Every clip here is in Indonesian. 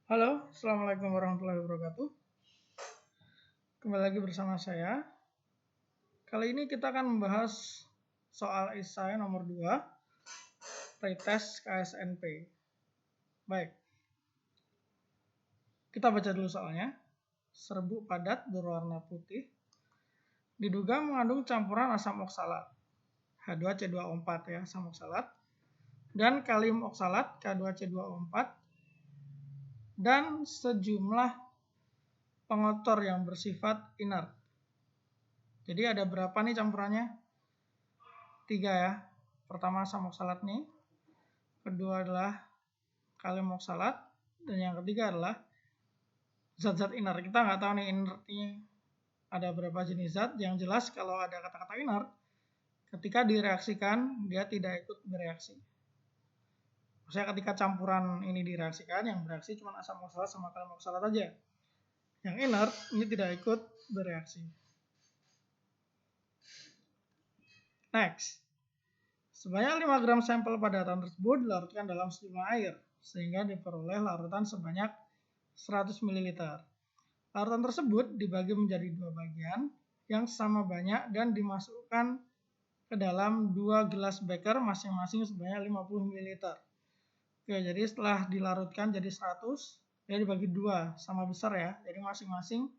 Halo, Assalamualaikum warahmatullahi wabarakatuh. Kembali lagi bersama saya. Kali ini kita akan membahas soal esai nomor 2, pretest KSNP. Baik, kita baca dulu soalnya. Serbuk padat berwarna putih diduga mengandung campuran asam oksalat H2C2O4 ya, asam oksalat, dan kalium oksalat K2C2O4 dan sejumlah pengotor yang bersifat inert. Jadi ada berapa nih campurannya? 3 ya. Pertama asam oksalat nih, kedua adalah kalium oksalat, dan yang ketiga adalah zat-zat inert. Kita nggak tahu nih inertnya ada berapa jenis zat. Yang jelas kalau ada kata-kata inert, ketika direaksikan dia tidak ikut bereaksi. Maksudnya ketika campuran ini direaksikan, yang bereaksi cuma asam oksalat sama kalium oksalat aja. Yang inert ini tidak ikut bereaksi. Next. Sebanyak 5 gram sampel padatan tersebut dilarutkan dalam sejumlah air, sehingga diperoleh larutan sebanyak 100 ml. Larutan tersebut dibagi menjadi 2 bagian yang sama banyak dan dimasukkan ke dalam 2 gelas beker masing-masing sebanyak 50 ml. Oke, jadi setelah dilarutkan jadi 100, ya dibagi 2, sama besar ya. Jadi masing-masing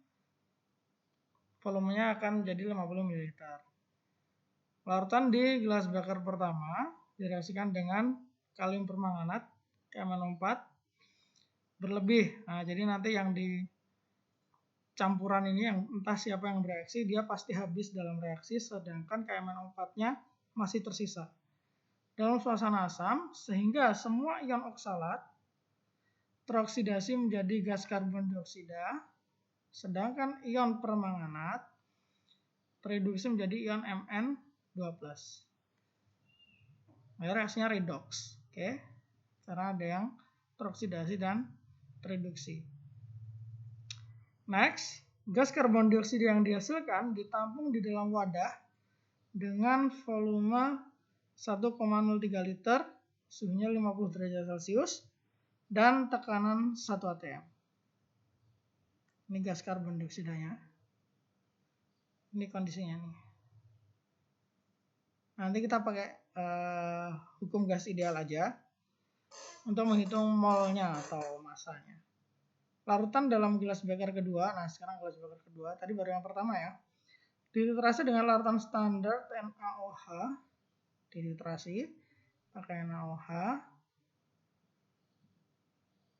volumenya akan menjadi 50 ml. Larutan di gelas beker pertama direaksikan dengan kalium permanganat KMnO4 berlebih. Nah, jadi nanti yang di campuran ini yang entah siapa yang bereaksi, dia pasti habis dalam reaksi, sedangkan KMnO4-nya masih tersisa dalam suasana asam, sehingga semua ion oksalat teroksidasi menjadi gas karbon dioksida, sedangkan ion permanganat tereduksi menjadi ion Mn2+. Nah, reaksinya redox, oke? Karena ada yang teroksidasi dan tereduksi. Next, gas karbon dioksida yang dihasilkan ditampung di dalam wadah dengan volume 1,03 liter, suhunya 50 derajat Celcius, dan tekanan 1 atm. Ini gas karbon dioksidanya. Ini kondisinya nih. Nanti kita pakai hukum gas ideal aja untuk menghitung molnya atau masanya. Larutan dalam gelas beker kedua, nah sekarang gelas beker kedua, tadi baru yang pertama ya. Dititrasi dengan larutan standar NaOH, dititrasi pakai NaOH.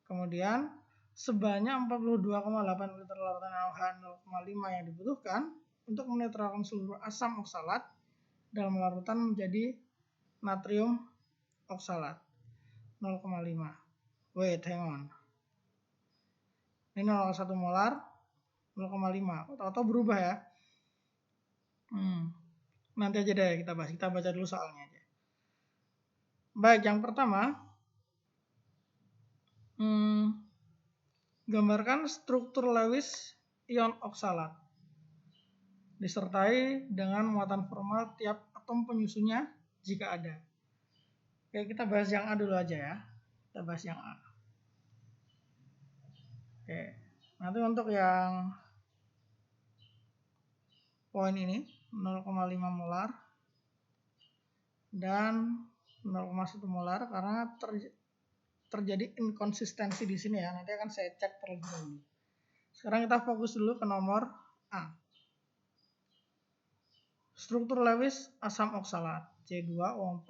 Kemudian sebanyak 42,8 liter larutan NaOH 0,5 yang dibutuhkan untuk menetralkan seluruh asam oksalat dalam larutan menjadi natrium oksalat 0,5. Wait, hang on. Ini 0,1 molar, 0,5. Atau berubah ya. Nanti aja deh kita bahas. Kita baca dulu soalnya aja. Baik, yang pertama, gambarkan struktur Lewis ion oksalat disertai dengan muatan formal tiap atom penyusunnya jika ada. Oke, kita bahas yang A dulu aja ya. Kita bahas yang A. Oke, nanti untuk yang poin ini 0,5 molar dan 0,1 molar karena terjadi inkonsistensi di sini ya. Nanti akan saya cek terlebih dahulu. Sekarang kita fokus dulu ke nomor A. Struktur Lewis asam oksalat C2O4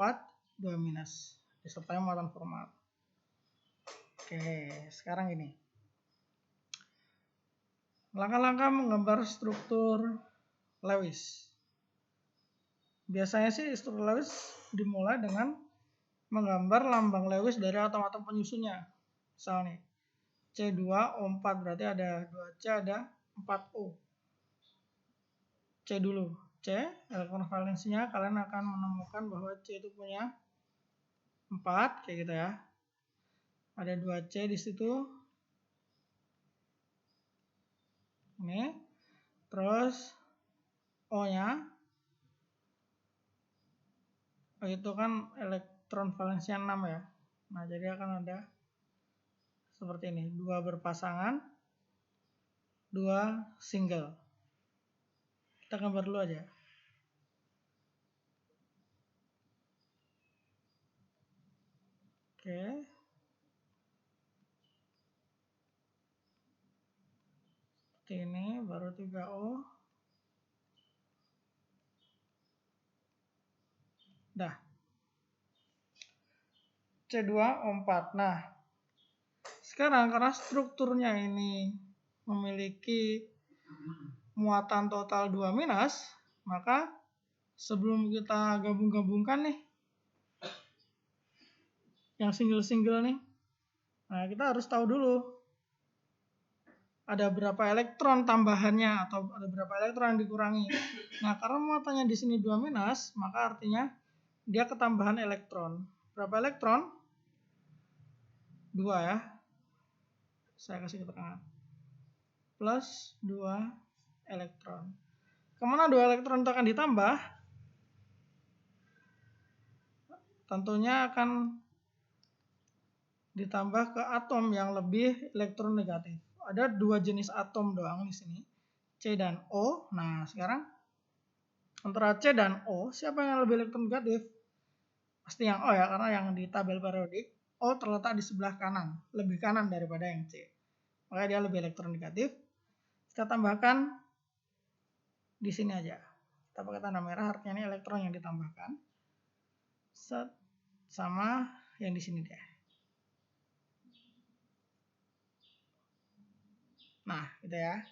2- disertai muatan formal. Oke, sekarang ini. Langkah-langkah menggambar struktur Lewis. Biasanya sih struktur Lewis dimulai dengan menggambar lambang Lewis dari atom-atom penyusunnya. Misalnya C2O4 berarti ada 2C, ada 4O. C dulu. C, elektron valensinya kalian akan menemukan bahwa C itu punya 4 kayak gitu ya. Ada 2C di situ. Ini. Terus O-nya itu kan elektron valensinya 6 ya. Nah, jadi akan ada seperti ini, 2 berpasangan, 2 single. Kita gambar dulu aja. Oke. Seperti ini, baru 3O. Dah. C2O4. Nah, sekarang karena strukturnya ini memiliki muatan total 2 minus, maka sebelum kita gabung-gabungkan nih, yang single-single nih, nah kita harus tahu dulu ada berapa elektron tambahannya atau ada berapa elektron yang dikurangi. Nah, karena muatannya di sini 2 minus, maka artinya dia ketambahan elektron. Berapa elektron? 2 ya. Saya kasih keterangan. Plus 2 elektron. Kemana 2 elektron itu akan ditambah? Tentunya akan ditambah ke atom yang lebih elektronegatif. Ada 2 jenis atom doang di sini, C dan O. Nah, sekarang antara C dan O, siapa yang lebih elektronegatif? Pasti yang O ya, karena yang di tabel periodik O terletak di sebelah kanan, lebih kanan daripada yang C. Maka dia lebih elektronegatif. Kita tambahkan di sini aja. Kita pakai tanda merah, artinya ini elektron yang ditambahkan. Set sama yang di sini deh. Nah, gitu ya.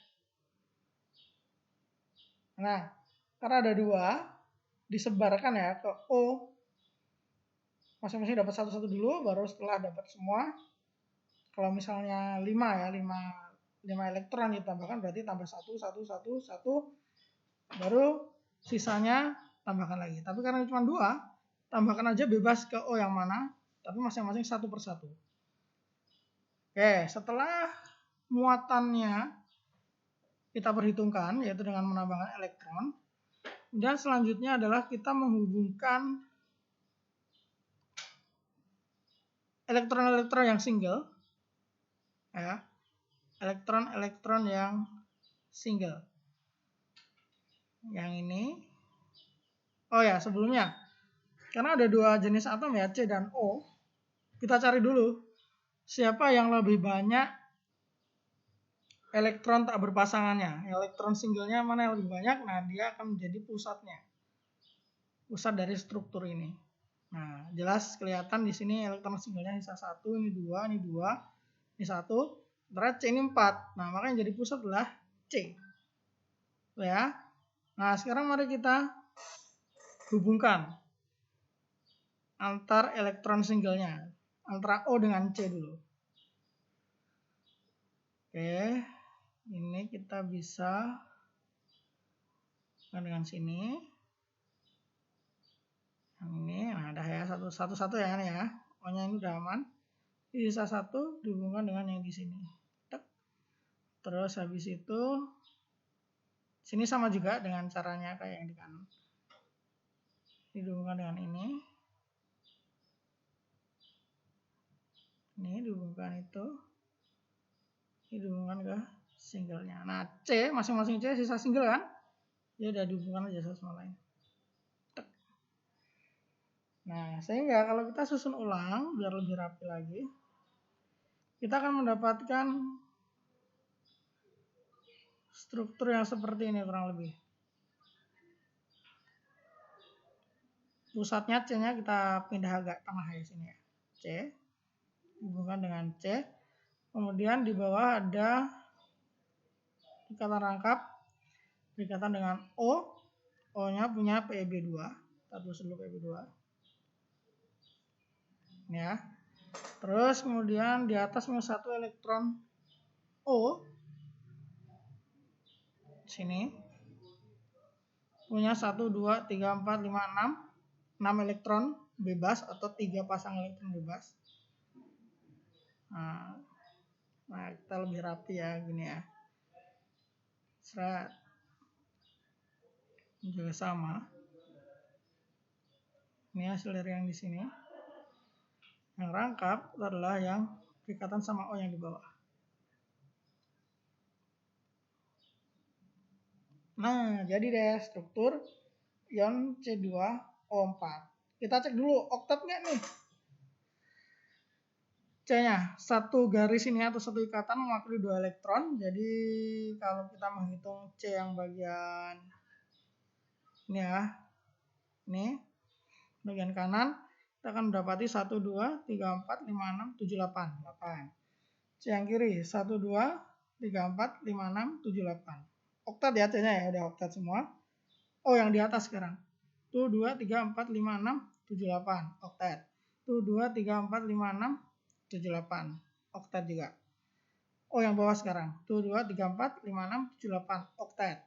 Nah, karena ada 2, disebarkan ya ke O. Masing-masing dapat satu-satu dulu, baru setelah dapat semua. Kalau misalnya 5 ya, 5 elektron ditambahkan berarti tambah 1, 1, 1, 1. Baru sisanya tambahkan lagi. Tapi karena cuma 2, tambahkan aja bebas ke O yang mana, tapi masing-masing satu persatu. Oke, setelah muatannya kita perhitungkan, yaitu dengan menambahkan elektron. Dan selanjutnya adalah kita menghubungkan elektron-elektron yang single. Ya, elektron-elektron yang single. Yang ini. Oh ya, sebelumnya. Karena ada 2 jenis atom ya, C dan O. Kita cari dulu siapa yang lebih banyak elektron tak berpasangannya. Elektron singlenya mana yang lebih banyak, nah dia akan menjadi pusatnya. Pusat dari struktur ini. Nah, jelas kelihatan di sini elektron singlenya sisa 1, ini 2, ini 2, ini 1. Sementara C ini 4. Nah, maka yang jadi pusat adalah C. Ya. Nah, sekarang mari kita hubungkan antar elektron singlenya. Antara O dengan C dulu. Oke. Ini kita bisa dengan sini. Yang ini, nah ada ya satu-satu ya ini ya. O-nya ini udah aman. Sisa 1 dihubungkan dengan yang di sini. Terus habis itu sini sama juga dengan caranya kayak yang di kanan. Dihubungkan dengan ini. Ini dihubungkan itu. Ini dihubungkan ke singlenya. Nah, C, masing-masing C sisa single kan? Dia udah dihubungkan aja satu sama lain. Nah, sehingga kalau kita susun ulang biar lebih rapi lagi, kita akan mendapatkan struktur yang seperti ini kurang lebih. Pusatnya C-nya kita pindah agak tengah ya sini ya. C dihubungkan dengan C. Kemudian di bawah ada ikatan rangkap berikatan dengan O. O-nya punya PeB2. Kita tulis dulu PeB2. Ya. Terus kemudian di atas punya 1 elektron O. Sini. Punya 1, 2, 3, 4, 5, 6. 6 elektron bebas atau 3 pasang elektron bebas. Nah, kita lebih rapi ya gini ya. Seret. Ini juga sama. Ini hasil dari yang di sini. Yang rangkap adalah yang berikatan sama O yang di bawah. Nah, jadi deh struktur ion C2O4. Kita cek dulu oktat nggak nih? C-nya, satu garis ini atau satu ikatan mewakili 2 elektron. Jadi kalau kita menghitung C yang bagian ini ya, ini bagian kanan, kita akan mendapati 1, 2, 3, 4, 5, 6, 7, 8. 8. C yang kiri, 1, 2, 3, 4, 5, 6, 7, 8. Oktat ya C-nya ya, udah oktat semua. Oh, yang di atas sekarang. 1, 2, 3, 4, 5, 6, 7, 8. Oktat. 1, 2, 3, 4, 5, 6, 7, 8. Oktat juga. Oh, yang bawah sekarang. 1, 2, 3, 4, 5, 6, 7, 8. Oktat.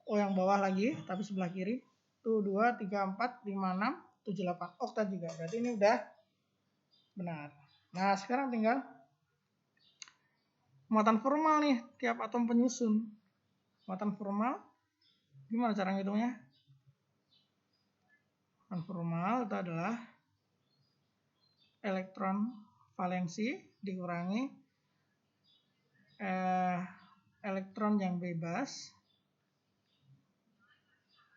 Oh, yang bawah lagi, tapi sebelah kiri. 1, 2, 3, 4, 5, 6, 7, 8. Oktat juga. Berarti ini udah benar. Nah, sekarang tinggal muatan formal nih, tiap atom penyusun. Muatan formal, gimana cara ngitungnya? Muatan formal itu adalah elektron valensi dikurangi elektron yang bebas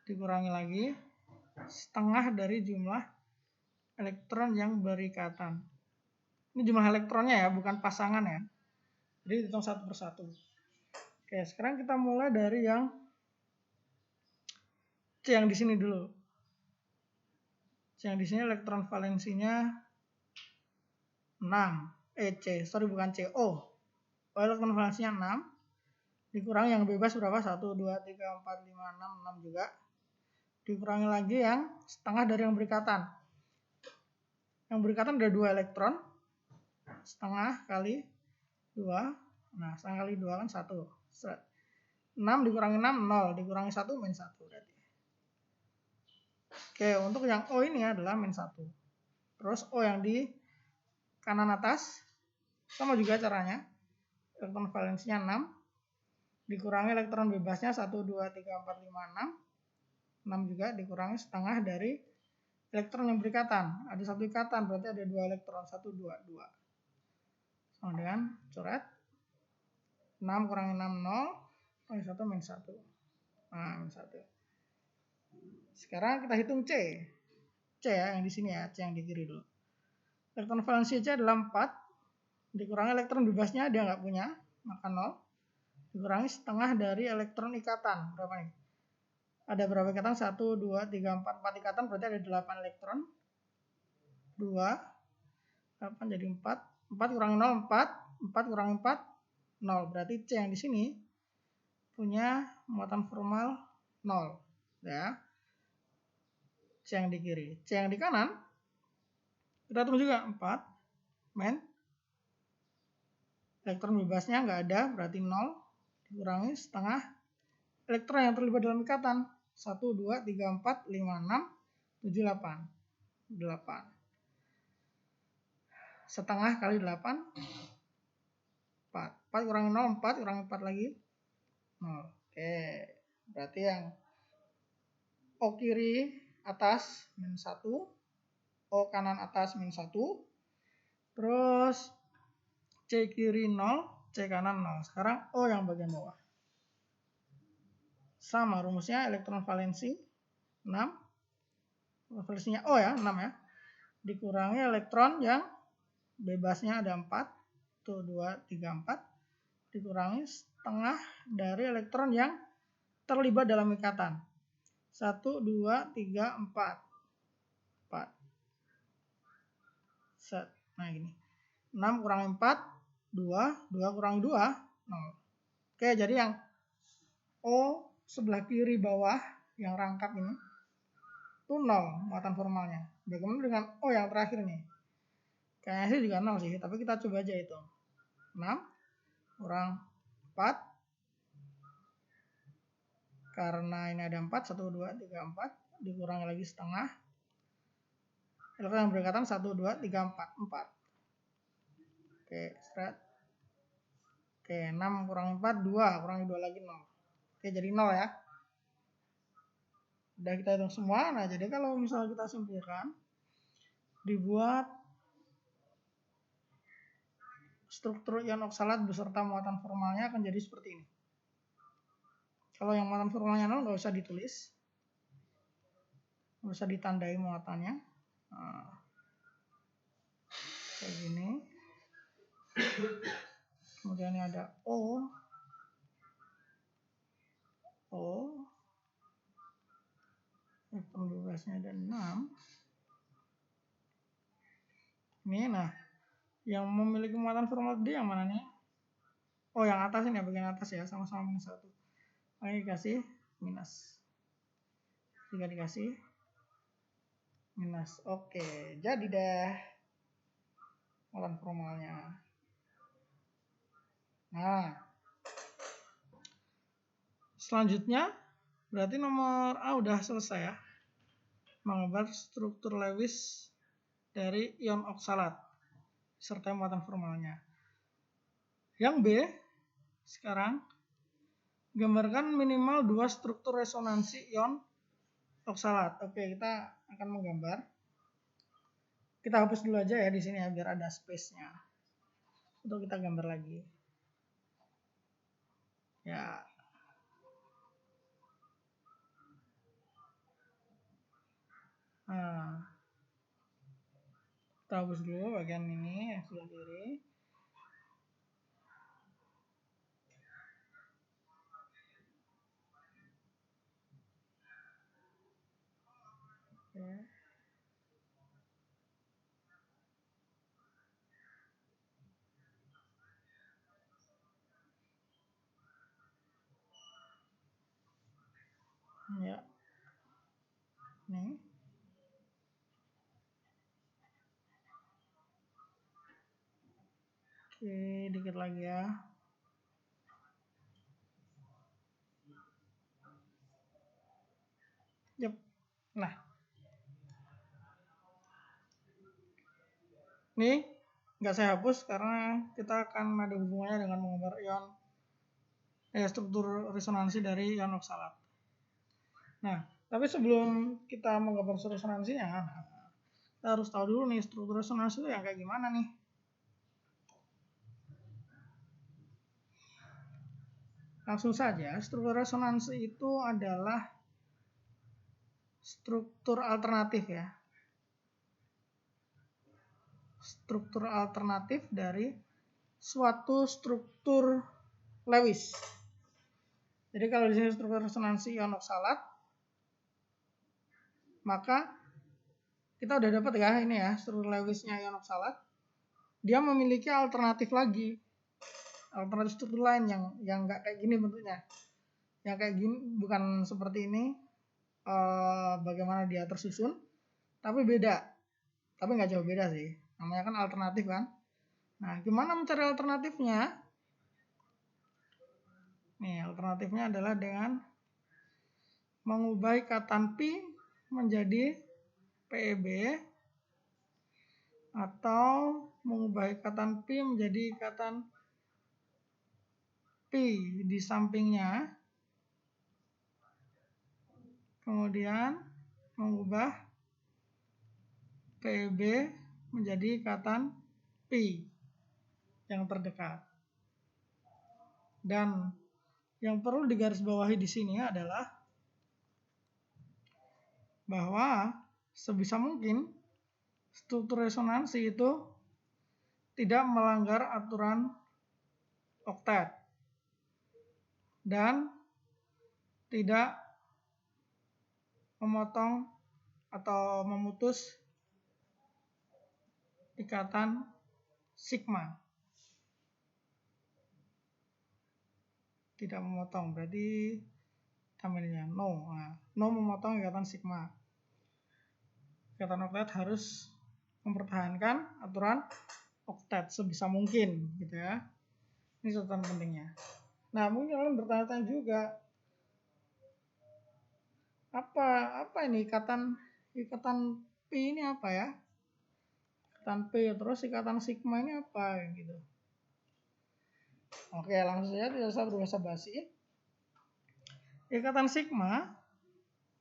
dikurangi lagi setengah dari jumlah elektron yang berikatan. Ini jumlah elektronnya ya, bukan pasangan ya. Jadi hitung satu persatu. Oke, sekarang kita mulai dari yang C yang di sini dulu. C yang di sini elektron valensinya 6. Bukan C. O. Elektron valensinya 6. Dikurangi yang bebas berapa? 1, 2, 3, 4, 5, 6. 6 juga. Dikurangi lagi yang setengah dari yang berikatan. Yang berikatan ada 2 elektron. Setengah kali 2. Nah, setengah kali 2 kan 1. 6 dikurangi 6, 0. Dikurangi 1, min 1 berarti. Oke, untuk yang O ini adalah min 1. Terus O yang di kanan atas, sama juga caranya. Elektron valensinya 6. Dikurangi elektron bebasnya 1, 2, 3, 4, 5, 6. 6 juga dikurangi setengah dari elektron yang berikatan. Ada satu ikatan, berarti ada 2 elektron. 1, 2, 2. Sama dengan coret. 6 kurangi 6, 0. Kurangi 1, min 1. Nah, min 1. Sekarang kita hitung C. C ya, yang di sini ya. C yang di kiri dulu. Elektron valensi C adalah 4. Dikurangi elektron bebasnya, dia nggak punya. Maka 0. Dikurangi setengah dari elektron ikatan. Berapa nih? Ada berapa ikatan? 1, 2, 3, 4. 4 ikatan berarti ada 8 elektron. 2. 8 jadi 4. 4 kurangi 0, 4. 4 kurangi 4, 0. Berarti C yang di sini punya muatan formal 0. Ya. C yang di kiri. C yang di kanan, kita hitung juga 4. Men. Elektron bebasnya nggak ada, berarti 0. Dikurangi setengah elektron yang terlibat dalam ikatan. 1, 2, 3, 4, 5, 6, 7, 8. 8. Setengah kali 8, 4. 4 kurangi 0, 4. Kurangi 4 lagi, 0. Oke. Berarti yang O kiri atas, min 1. O kanan atas, min 1. Terus C kiri 0, C kanan 0. Sekarang O yang bagian bawah. Sama rumusnya, elektron valensi 6. Valensinya O ya, 6 ya. Dikurangi elektron yang bebasnya ada 4. 1, 2, 3, 4. Dikurangi setengah dari elektron yang terlibat dalam ikatan. 1, 2, 3, 4. 4. Nah gini. 6 kurangi 4, 2. 2 kurangi 2, 0. Oke, jadi yang O sebelah kiri bawah yang rangkap ini itu 0 muatan formalnya. Bagaimana dengan O yang terakhir nih? Kayaknya sih juga 0 sih, tapi kita coba aja itu. 6 kurang 4. Karena ini ada 4, 1, 2, 3, 4. Dikurangi lagi setengah. Elektron yang berikatan 1, 2, 3, 4. 4. Oke, stret. Oke, 6 kurangi 4, 2. Kurangi 2 lagi 0. Oke, jadi 0 ya. Udah kita hitung semua. Nah, jadi kalau misalnya kita simpulkan, dibuat struktur ion oksalat beserta muatan formalnya akan jadi seperti ini. Kalau yang muatan formalnya 0 nggak usah ditulis, nggak usah ditandai muatannya. Nah, kayak gini. Kemudian ini ada O, elektron bebasnya ada 6. Ini, nah, yang memiliki muatan formal D yang mana nih? Oh, yang atas ini, bagian atas ya, sama-sama -1. Ini dikasih minus. Jika dikasih minus. Oke, jadi deh muatan formalnya. Nah, selanjutnya berarti nomor A udah selesai ya. Menggambar struktur Lewis dari ion oksalat serta muatan formalnya. Yang B, sekarang gambarkan minimal 2 struktur resonansi ion oksalat. Oke, kita akan menggambar. Kita hapus dulu aja ya di sini ya biar ada space-nya. Untuk kita gambar lagi. Ya. Nah, kita hapus dulu bagian ini yang sebelah kiri. Oke. Ya. Nih. Oke, dikit lagi ya. Yep. Nah. Nih, nggak saya hapus karena kita akan ada hubungannya dengan menggambar ion struktur resonansi dari ion oksalat. Nah, tapi sebelum kita menggambar resonansinya, kita harus tahu dulu nih struktur resonansi itu yang kayak gimana nih. Langsung saja, struktur resonansi itu adalah struktur alternatif ya. Struktur alternatif dari suatu struktur Lewis. Jadi kalau di sini struktur resonansi ion oksalat, maka kita udah dapat ya ini ya struktur Lewisnya ion oksalat. Dia memiliki alternatif lagi, alternatif struktur lain yang nggak kayak gini bentuknya. Yang kayak gini bukan seperti ini, bagaimana dia tersusun, tapi beda. Tapi nggak jauh beda sih. Namanya kan alternatif kan. Nah, gimana mencari alternatifnya? Nih, alternatifnya adalah dengan mengubah ikatan Pi menjadi PeB atau mengubah ikatan Pi menjadi ikatan Pi di sampingnya. Kemudian mengubah PeB menjadi ikatan Pi yang terdekat. Dan yang perlu digarisbawahi di sini adalah bahwa sebisa mungkin struktur resonansi itu tidak melanggar aturan oktet dan tidak memotong atau memutus ikatan sigma. Tidak memotong, berarti tambahannya no. Nah, no memotong ikatan sigma. Ikatan oktet harus mempertahankan aturan oktet sebisa mungkin, gitu ya. Ini catatan pentingnya. Nah, mungkin kalian bertanya-tanya juga, apa ini ikatan Pi ini apa ya? Ikatan P terus ikatan sigma ini apa gitu. Oke, langsung saja tidak usah berbasa-basi. Ikatan sigma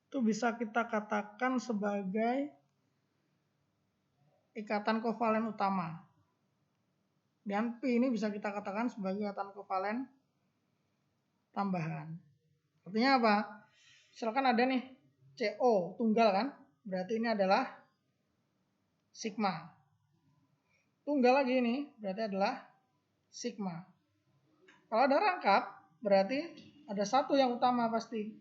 itu bisa kita katakan sebagai ikatan kovalen utama. Dan Pi ini bisa kita katakan sebagai ikatan kovalen tambahan. Artinya apa? Misalkan ada nih CO tunggal kan, berarti ini adalah sigma. Tunggal lagi ini berarti adalah sigma. Kalau ada rangkap, berarti ada satu yang utama pasti.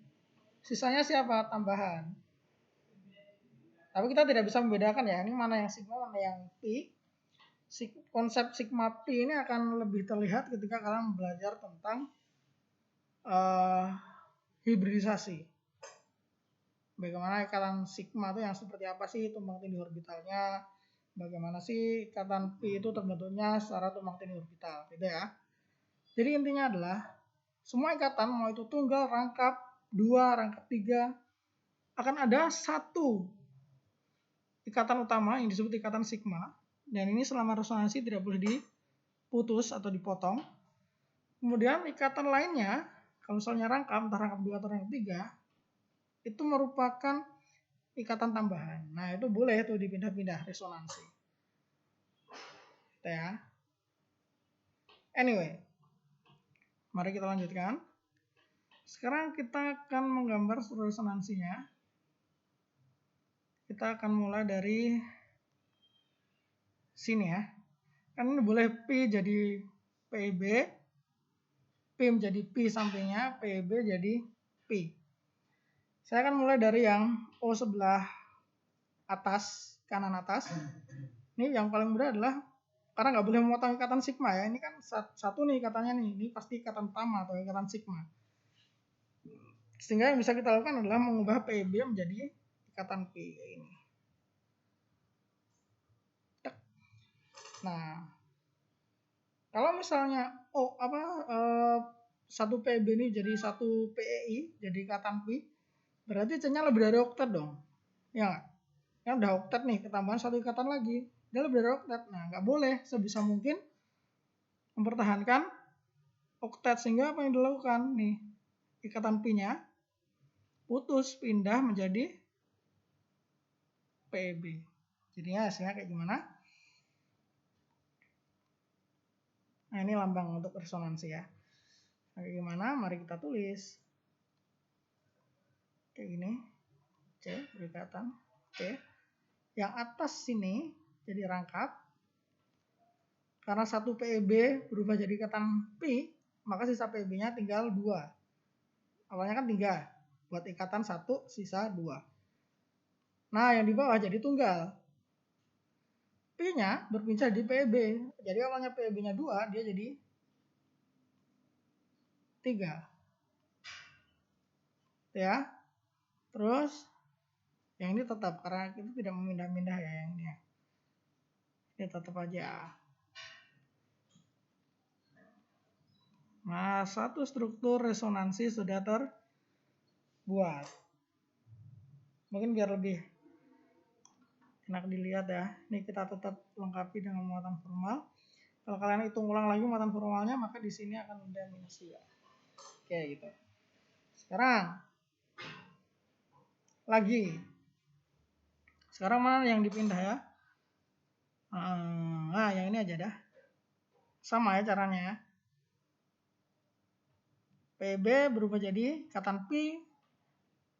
Sisanya siapa? Tambahan. Tapi kita tidak bisa membedakan ya, ini mana yang sigma, mana yang pi. Konsep sigma pi ini akan lebih terlihat ketika kalian belajar tentang hibridisasi. Bagaimana ikatan sigma itu yang seperti apa sih tumpang tindih orbitalnya, bagaimana sih ikatan pi itu terbentuknya secara tumpang tindih orbital, gitu ya. Jadi intinya adalah semua ikatan, mau itu tunggal, rangkap, dua, rangkap tiga, akan ada satu ikatan utama yang disebut ikatan sigma, dan ini selama resonansi tidak boleh diputus atau dipotong. Kemudian ikatan lainnya, kalau misalnya rangkap, entah rangkap 2 atau rangkap 3, itu merupakan ikatan tambahan. Nah, itu boleh tuh dipindah-pindah resonansi. Gitu ya. Anyway, mari kita lanjutkan. Sekarang kita akan menggambar struktur resonansinya. Kita akan mulai dari sini ya. Kan ini boleh P jadi PB, P menjadi P sampingnya, PB jadi P. Saya akan mulai dari yang O sebelah atas, kanan atas. Ini yang paling mudah adalah, karena nggak boleh memotong ikatan sigma ya. Ini kan satu nih ikatannya nih, ini pasti ikatan utama atau ikatan sigma. Sehingga yang bisa kita lakukan adalah mengubah PB menjadi ikatan P ini. Nah, kalau misalnya satu PB ini jadi satu PEI, jadi ikatan Pi, berarti C-nya lebih dari oktet dong. Ya nggak? Kan udah oktet nih, ketambahan satu ikatan lagi, dia lebih dari oktet. Nah, nggak boleh sebisa mungkin mempertahankan oktet, sehingga apa yang dilakukan nih, ikatan Pi-nya putus, pindah menjadi PEB. Jadinya hasilnya kayak gimana? Nah, ini lambang untuk resonansi ya. Nah, kayak gimana? Mari kita tulis. Kayak gini. C, berikatan. C. Yang atas sini jadi rangkap. Karena satu PEB berubah jadi ikatan Pi, maka sisa PEB-nya tinggal 2. Awalnya kan 3. Buat ikatan 1, sisa 2. Nah, yang di bawah jadi tunggal. Pi-nya berpisah di PEB. Jadi awalnya PEB-nya 2, dia jadi 3. Ya. Terus yang ini tetap, karena itu tidak memindah-mindah ya yang ini. Ini tetap aja. Nah, satu struktur resonansi sudah terbuat. Mungkin biar lebih enak dilihat ya. Ini kita tetap lengkapi dengan muatan formal. Kalau kalian hitung ulang lagi muatan formalnya, maka di sini akan ada minus 2. Oke, gitu. Sekarang lagi. Sekarang mana yang dipindah ya? Nah, yang ini aja dah. Sama ya caranya ya. PB berubah jadi ikatan Pi,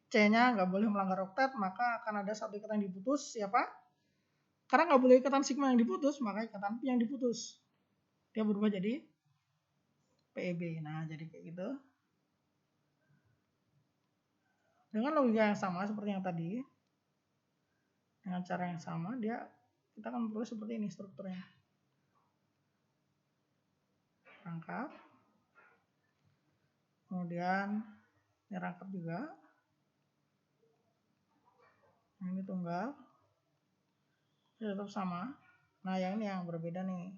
C-nya nggak boleh melanggar oktet, maka akan ada satu ikatan yang diputus. Siapa? Karena nggak boleh ikatan sigma yang diputus, maka ikatan Pi yang diputus. Dia berubah jadi PEB. Nah, jadi kayak gitu. Dengan logika yang sama seperti yang tadi, dengan cara yang sama, kita akan memperoleh seperti ini strukturnya. Rangkap. Kemudian ini rangkap juga. Ini tunggal. Ini tetap sama. Nah, yang ini yang berbeda nih.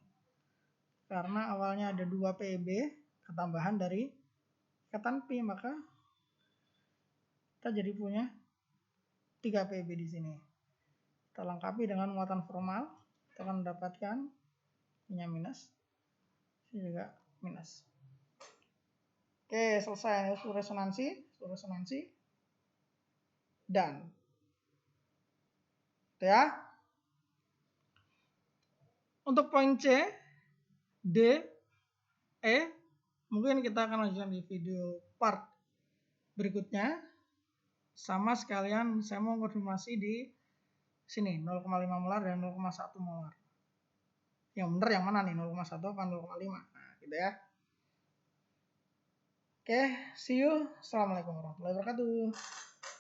Karena awalnya ada 2 PEB, ketambahan dari ikatan Pi, maka kita jadi punya 3 PEB di sini. Kita lengkapi dengan muatan formal, kita akan mendapatkan ini minus, ini juga minus. Oke, selesai struktur resonansi, dan ya. Untuk poin C, D, E. Mungkin kita akan lanjutkan di video part berikutnya. Sama sekalian saya mau konfirmasi di sini 0,5 molar dan 0,1 molar. Yang benar yang mana nih, 0,1 apa 0,5? Nah, gitu ya. Oke, see you. Assalamualaikum warahmatullahi wabarakatuh.